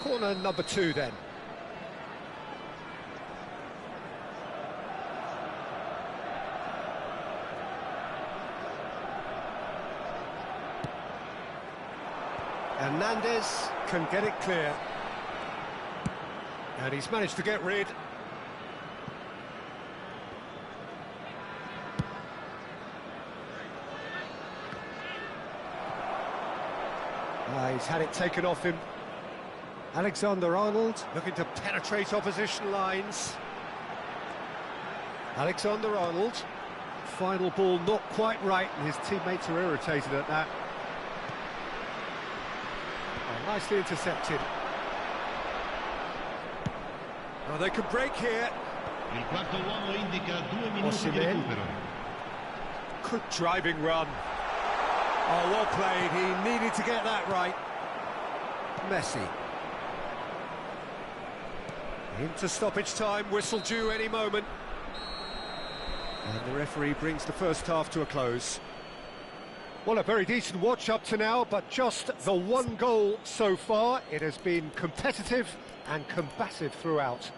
Corner number 2 then. Hernandez can get it clear. And he's managed to get rid. He's had it taken off him. Alexander-Arnold looking to penetrate opposition lines. Alexander-Arnold. Final ball not quite right, and his teammates are irritated at that. Oh, nicely intercepted. Oh, they could break here. Il quarto uomo indica 2 minuti di Osimhen. recupero. Good driving run. Oh, well played. He needed to get that right. Messi. Into stoppage time, whistle due any moment. And the referee brings the first half to a close. Well, a very decent watch up to now, but just the one goal so far. It has been competitive and combative throughout.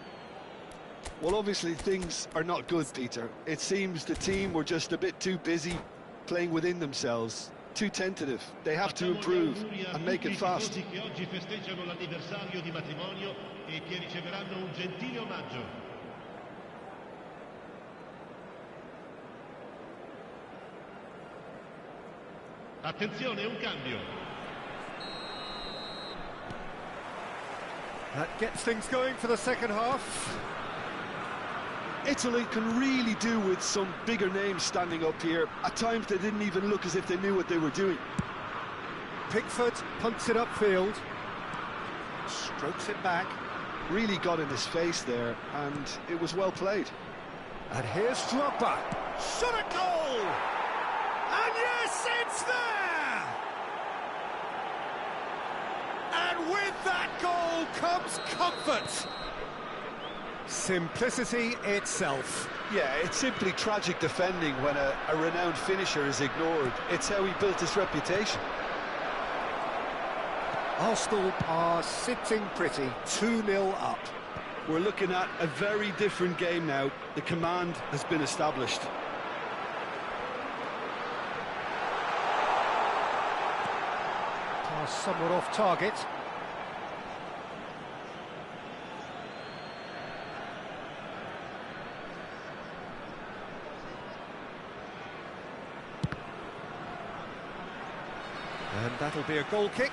Well, obviously things are not good, Peter. It seems the team were just a bit too busy playing within themselves, too tentative. They have to improve and make it fast. Che oggi festeggiano l'anniversario di matrimonio e che riceveranno un gentile omaggio. Attenzione, un cambio. That gets things going for the second half. Italy can really do with some bigger names standing up here. At times they didn't even look as if they knew what they were doing. Pickford punts it upfield. Strokes it back. Really got in his face there, and it was well played. And here's Drogba. Shot at goal! And yes, it's there! And with that goal comes comfort. Simplicity itself. Yeah, it's simply tragic defending when a renowned finisher is ignored. It's how he built his reputation. Arsenal are sitting pretty, 2-0 up. We're looking at a very different game now. The command has been established. Pass somewhat off target. And that'll be a goal kick.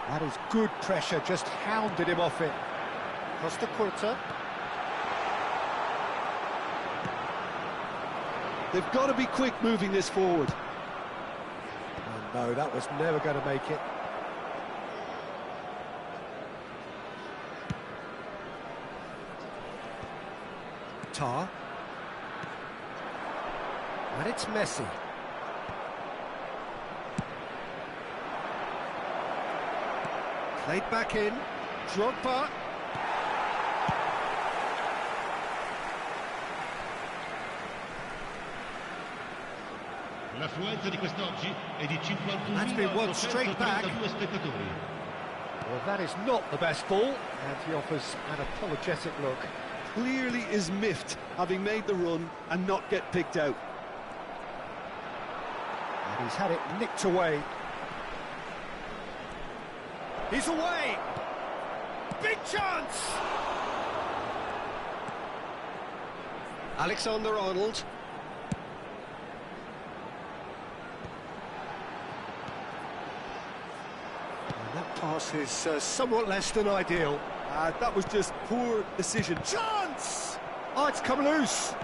That is good pressure, just hounded him off it. Costa Curta. They've got to be quick moving this forward. Oh no, that was never going to make it. Tar. And it's Messi. Played back in. Drogba. L'affluenza di quest'oggi è di That's been one straight back. 51.832 spettatori. Well, that is not the best ball, and he offers an apologetic look. Clearly is miffed, having made the run and not get picked out. And he's had it nicked away. He's away! Big chance! Alexander-Arnold. And that pass is somewhat less than ideal. That was just poor decision. Chance! Oh, it's come loose.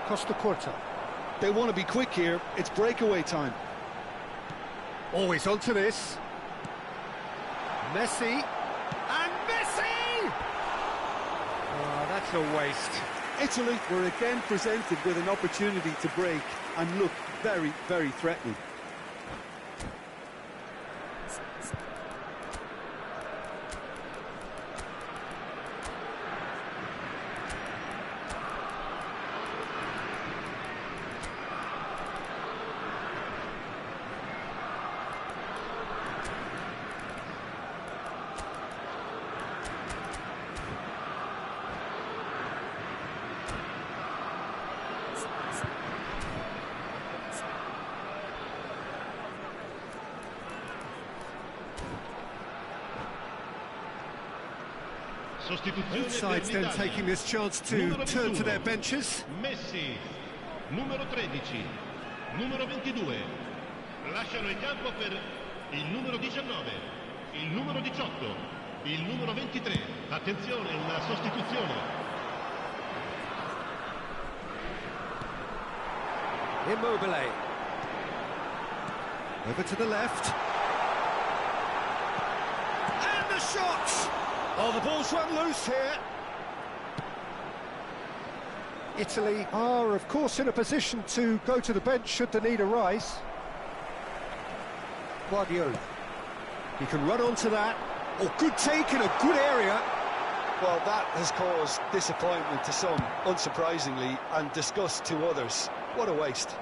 Costa Curta. They want to be quick here. It's breakaway time. Always onto this. Messi. And Messi! Oh, that's a waste. Italy were again presented with an opportunity to break and look very, very threatening. Both sides then taking this chance to turn to their benches. Messi, numero 13, numero 22, lasciano il campo per il numero 19, il numero 18, il numero 23. Attenzione, una sostituzione. Immobile. Over to the left. And the shot! Oh, the ball's run loose here. Italy are, of course, in a position to go to the bench should the need arise. Guardiola. He can run onto that. Oh, good take in a good area. Well, that has caused disappointment to some, unsurprisingly, and disgust to others. What a waste.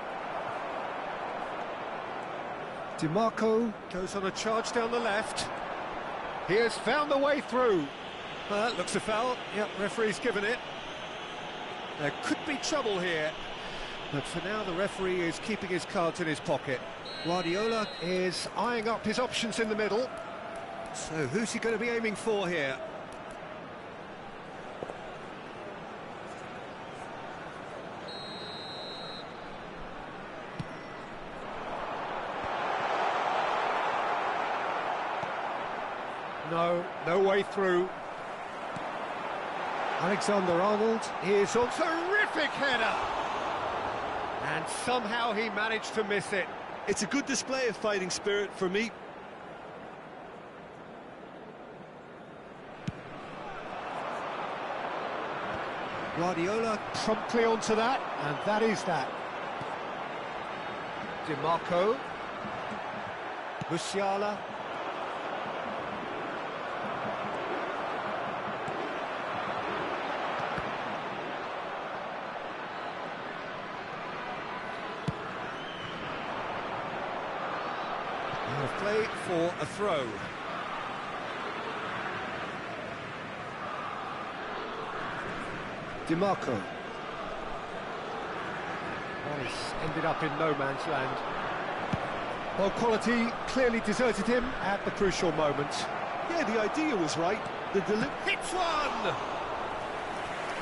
Di Marco goes on a charge down the left. He has found the way through. Well, that looks a foul. Yep, referee's given it. There could be trouble here. But for now, the referee is keeping his cards in his pocket. Guardiola is eyeing up his options in the middle. So who's he going to be aiming for here? No way through. Alexander-Arnold is a terrific header. And somehow he managed to miss it. It's a good display of fighting spirit for me. Guardiola promptly onto that, and that is that. Di Marco. Musiala. Play for a throw. Di Marco. Well, he's ended up in no man's land. Well, quality clearly deserted him at the crucial moment. Yeah, the idea was right. The hits one!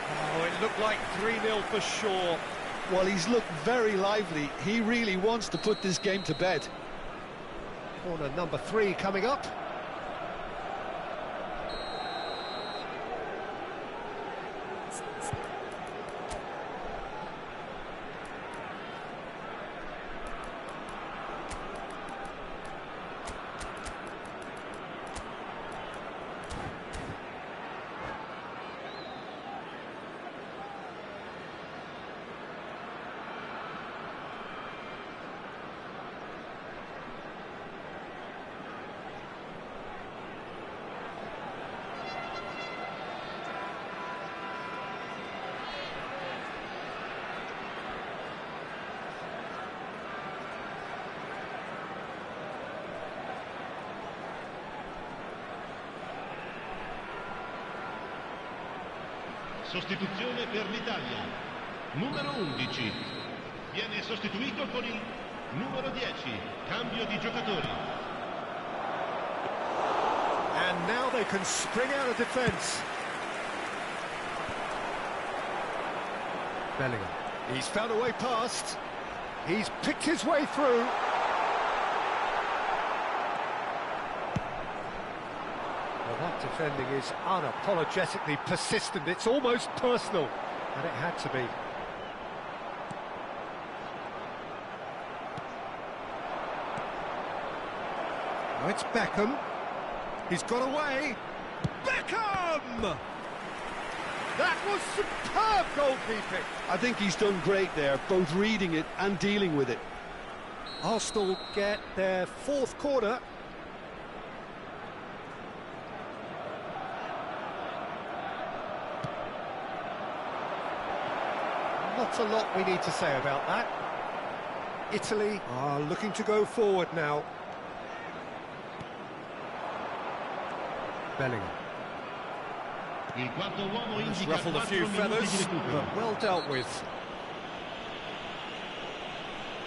Oh, it looked like 3-0 for sure. Well, he's looked very lively. He really wants to put this game to bed. Corner number 3 coming up. Sostituzione per l'Italia. Numero 11. Viene sostituito con il numero 10. Cambio di giocatori. And now they can spring out of defence. Bellingham. He's found a way past. He's picked his way through. Well, that That defending is unapologetically persistent. It's almost personal, and it had to be. Now it's Beckham. He's got away. Beckham! That was superb goalkeeping. I think he's done great there, both reading it and dealing with it. Arsenal get their fourth corner. Not a lot we need to say about that. Italy are looking to go forward now. Bellingham. Il quarto uomo He's indica ruffled a 4 few minuti feathers, di recupero. but well dealt with.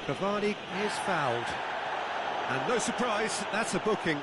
Cavani is fouled. And no surprise, that's a booking.